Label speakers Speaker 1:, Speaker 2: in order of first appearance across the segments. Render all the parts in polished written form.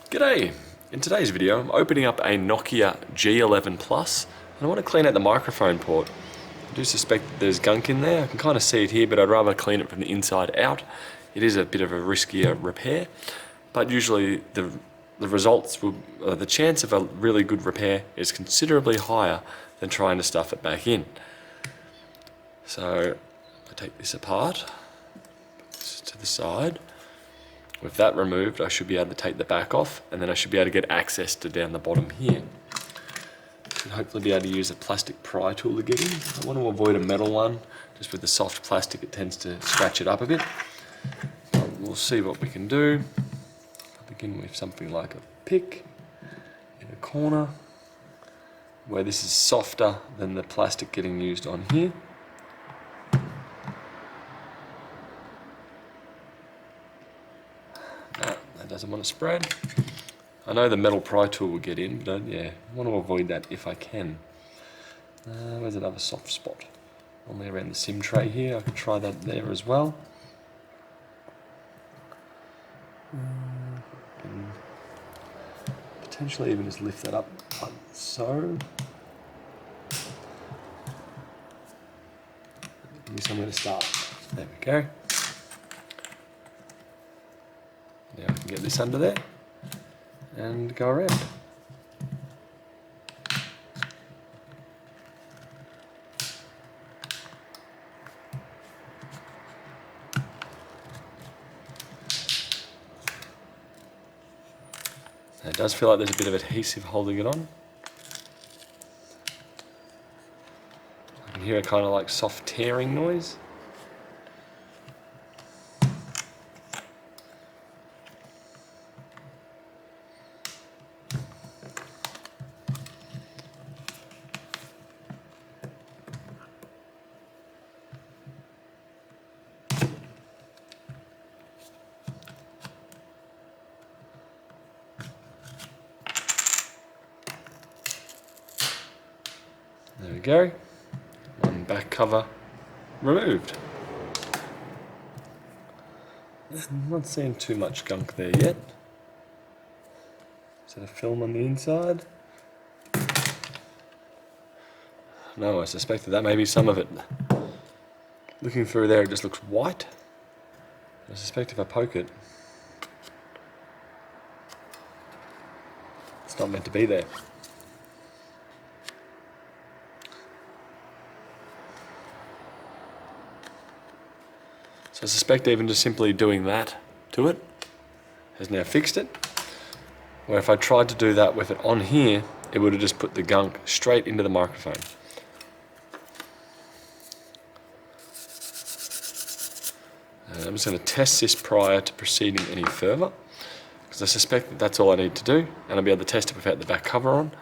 Speaker 1: G'day! In today's video I'm opening up a Nokia G11 Plus and I want to clean out the microphone port. I do suspect that there's gunk in there. I can kind of see it here, but I'd rather clean it from the inside out. It is a bit of a riskier repair, but usually the chance of a really good repair is considerably higher than trying to stuff it back in. So I take this apart, put this to the side. With that removed, I should be able to take the back off, and then I should be able to get access to down the bottom here. And hopefully be able to use a plastic pry tool to get in. I want to avoid a metal one. Just with the soft plastic it tends to scratch it up a bit. But we'll see what we can do. I'll begin with something like a pick in a corner, where this is softer than the plastic getting used on here. That doesn't want to spread. I know the metal pry tool will get in, but yeah, I want to avoid that if I can. Where's another soft spot? Only around the SIM tray here. I can try that there as well. And potentially even just lift that up like so. Give me somewhere to start. There we go. Now I can get this under there and go around. Now it does feel like there's a bit of adhesive holding it on. I can hear a kind of like soft tearing noise. There we go, one back cover removed. I'm not seeing too much gunk there yet. Is that a film on the inside? No, I suspected that may be some of it. Looking through there it just looks white. I suspect if I poke it, it's not meant to be there. So I suspect even just simply doing that to it has now fixed it. Where if I tried to do that with it on here, it would have just put the gunk straight into the microphone. I'm just going to test this prior to proceeding any further, because I suspect that that's all I need to do, and I'll be able to test it without the back cover on.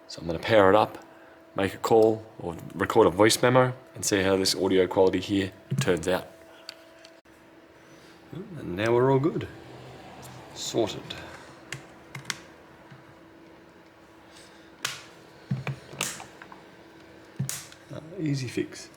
Speaker 1: So I'm going to power it up, make a call or record a voice memo, and see how this audio quality here turns out. And now we're all good. Sorted. Easy fix.